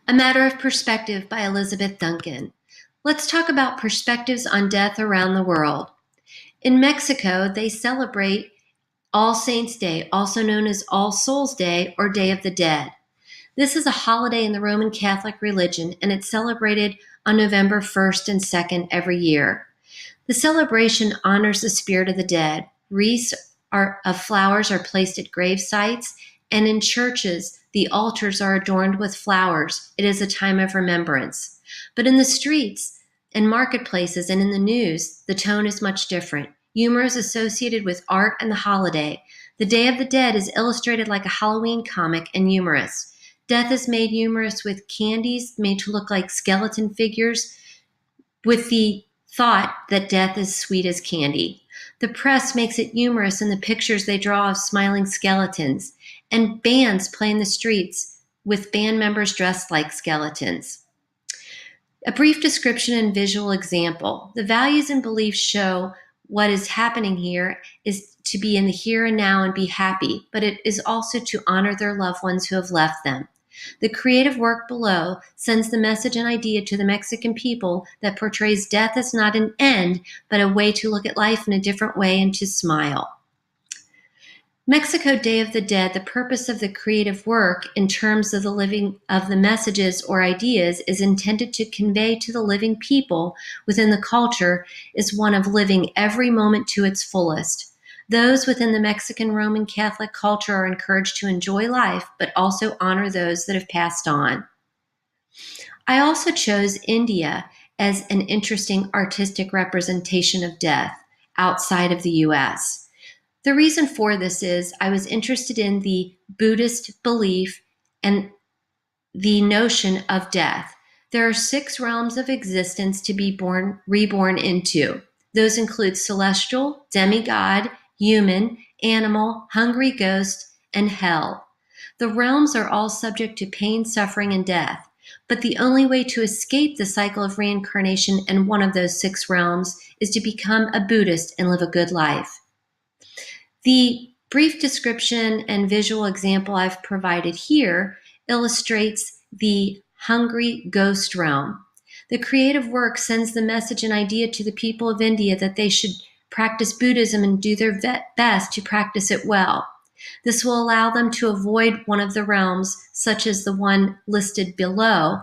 A Matter of Perspective by Elizabeth Duncan. Let's talk about perspectives on death around the world. In Mexico, they celebrate All Saints' Day, also known as All Souls' Day or Day of the Dead. This is a holiday in the Roman Catholic religion, and it's celebrated on November 1st and 2nd every year. The celebration honors the spirit of the dead. Wreaths of flowers are placed at grave sites, and in churches, the altars are adorned with flowers. It is a time of remembrance. But in the streets and marketplaces and in the news, the tone is much different. Humor is associated with art and the holiday. The Day of the Dead is illustrated like a Halloween comic and humorous. Death is made humorous with candies made to look like skeleton figures with the thought that death is sweet as candy. The press makes it humorous in the pictures they draw of smiling skeletons, and bands play in the streets with band members dressed like skeletons. A brief description and visual example. The values and beliefs show what is happening here is to be in the here and now and be happy, but it is also to honor their loved ones who have left them. The creative work below sends the message and idea to the Mexican people that portrays death as not an end, but a way to look at life in a different way and to smile. Mexico Day of the Dead, the purpose of the creative work in terms of the living of the messages or ideas is intended to convey to the living people within the culture is one of living every moment to its fullest. Those within the Mexican Roman Catholic culture are encouraged to enjoy life, but also honor those that have passed on. I also chose India as an interesting artistic representation of death outside of the US. The reason for this is I was interested in the Buddhist belief and the notion of death. There are 6 realms of existence to be reborn into. Those include celestial, demigod, human, animal, hungry ghost, and hell. The realms are all subject to pain, suffering, and death, but the only way to escape the cycle of reincarnation in one of those 6 realms is to become a Buddhist and live a good life. The brief description and visual example I've provided here illustrates the hungry ghost realm. The creative work sends the message and idea to the people of India that they should practice Buddhism and do their best to practice it well. This will allow them to avoid one of the realms, such as the one listed below.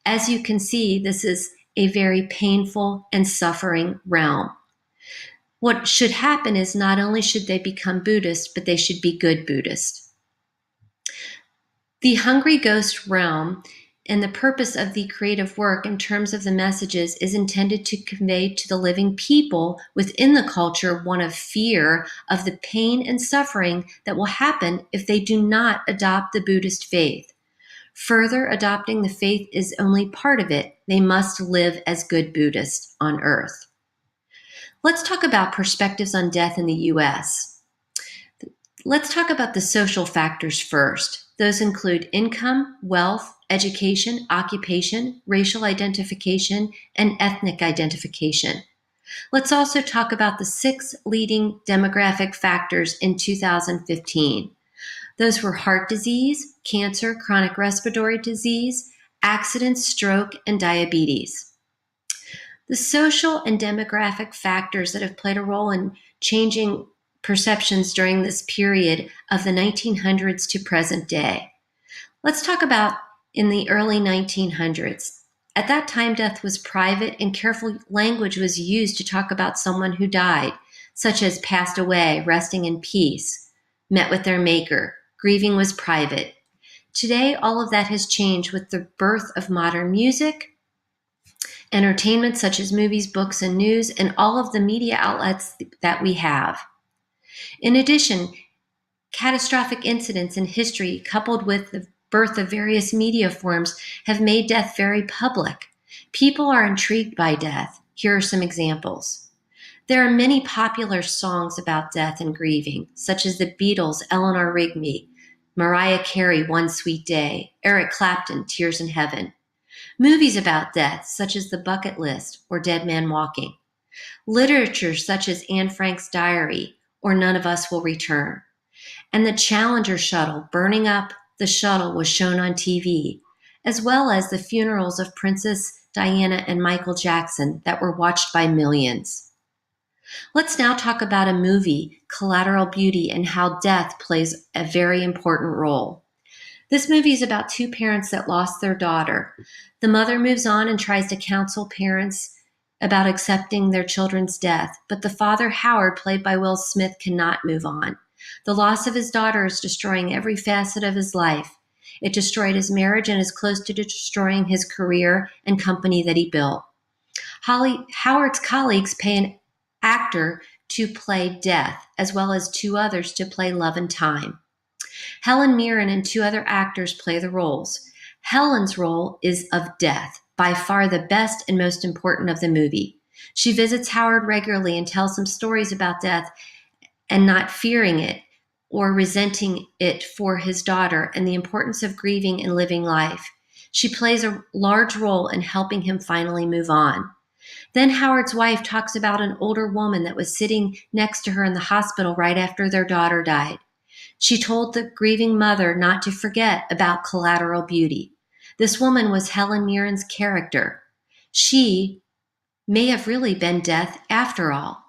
As you can see, this is a very painful and suffering realm. What should happen is not only should they become Buddhist, but they should be good Buddhist. The hungry ghost realm and the purpose of the creative work in terms of the messages is intended to convey to the living people within the culture one of fear of the pain and suffering that will happen if they do not adopt the Buddhist faith. Further, adopting the faith is only part of it. They must live as good Buddhists on earth. Let's talk about perspectives on death in the US. Let's talk about the social factors first. Those include income, wealth, education, occupation, racial identification, and ethnic identification. Let's also talk about the 6 leading demographic factors in 2015. Those were heart disease, cancer, chronic respiratory disease, accidents, stroke, and diabetes. The social and demographic factors that have played a role in changing perceptions during this period of the 1900s to present day. Let's talk about in the early 1900s. At that time, death was private and careful language was used to talk about someone who died, such as passed away, resting in peace, met with their maker. Grieving was private. Today, all of that has changed with the birth of modern music, entertainment such as movies, books, and news, and all of the media outlets that we have. In addition, catastrophic incidents in history coupled with the birth of various media forms have made death very public. People are intrigued by death. Here are some examples. There are many popular songs about death and grieving, such as the Beatles' Eleanor Rigby, Mariah Carey, One Sweet Day, Eric Clapton, Tears in Heaven. Movies about death, such as The Bucket List or Dead Man Walking. Literature such as Anne Frank's Diary or None of Us Will Return. And the Challenger shuttle burning up the shuttle was shown on TV. as well as the funerals of Princess Diana and Michael Jackson that were watched by millions. Let's now talk about a movie, Collateral Beauty, and how death plays a very important role. This movie is about two parents that lost their daughter. The mother moves on and tries to counsel parents about accepting their children's death, but the father, Howard, played by Will Smith, cannot move on. The loss of his daughter is destroying every facet of his life. It destroyed his marriage and is close to destroying his career and company that he built. Howard's colleagues pay an actor to play death, as well as two others to play love and time. Helen Mirren and two other actors play the roles. Helen's role is of death, by far the best and most important of the movie. She visits Howard regularly and tells him stories about death and not fearing it or resenting it for his daughter and the importance of grieving and living life. She plays a large role in helping him finally move on. Then Howard's wife talks about an older woman that was sitting next to her in the hospital right after their daughter died. She told the grieving mother not to forget about Collateral Beauty. This woman was Helen Mirren's character. She may have really been death after all.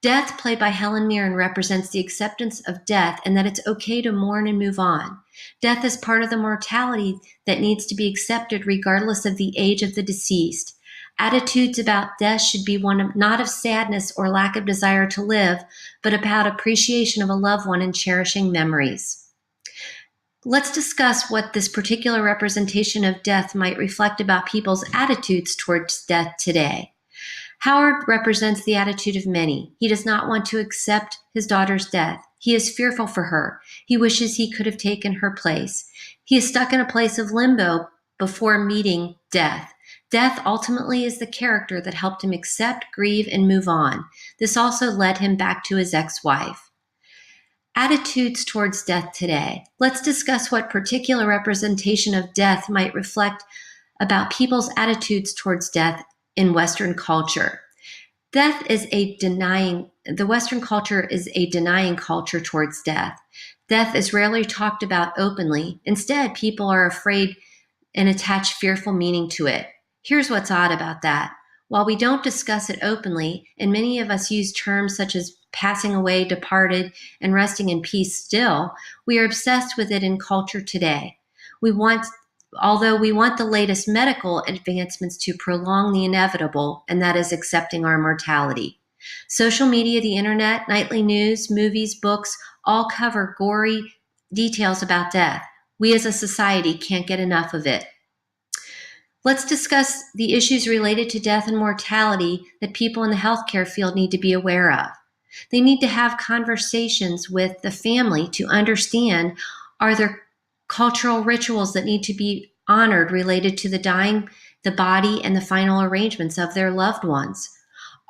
Death, played by Helen Mirren, represents the acceptance of death and that it's okay to mourn and move on. Death is part of the mortality that needs to be accepted regardless of the age of the deceased. Attitudes about death should be one of not of sadness or lack of desire to live, but about appreciation of a loved one and cherishing memories. Let's discuss what this particular representation of death might reflect about people's attitudes towards death today. Howard represents the attitude of many. He does not want to accept his daughter's death. He is fearful for her. He wishes he could have taken her place. He is stuck in a place of limbo before meeting death. Death ultimately is the character that helped him accept, grieve, and move on. This also led him back to his ex-wife. Attitudes towards death today. Let's discuss what particular representation of death might reflect about people's attitudes towards death in Western culture. The Western culture is a denying culture towards death. Death is rarely talked about openly. Instead, people are afraid and attach fearful meaning to it. Here's what's odd about that. While we don't discuss it openly, and many of us use terms such as passing away, departed, and resting in peace still, we are obsessed with it in culture today. Although we want the latest medical advancements to prolong the inevitable, and that is accepting our mortality. Social media, the internet, nightly news, movies, books, all cover gory details about death. We as a society can't get enough of it. Let's discuss the issues related to death and mortality that people in the healthcare field need to be aware of. They need to have conversations with the family to understand, are there cultural rituals that need to be honored related to the dying, the body, and the final arrangements of their loved ones?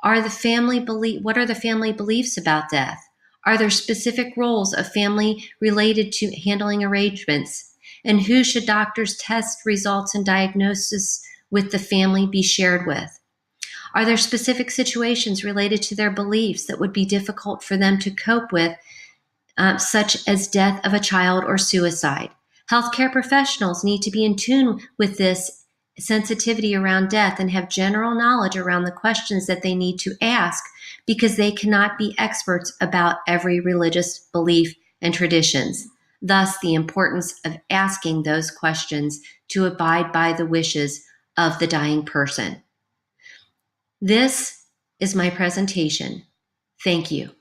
What are the family beliefs about death? Are there specific roles of family related to handling arrangements? And who should doctors' test results and diagnosis with the family be shared with? Are there specific situations related to their beliefs that would be difficult for them to cope with, such as death of a child or suicide? Healthcare professionals need to be in tune with this sensitivity around death and have general knowledge around the questions that they need to ask, because they cannot be experts about every religious belief and traditions. Thus, the importance of asking those questions to abide by the wishes of the dying person. This is my presentation. Thank you.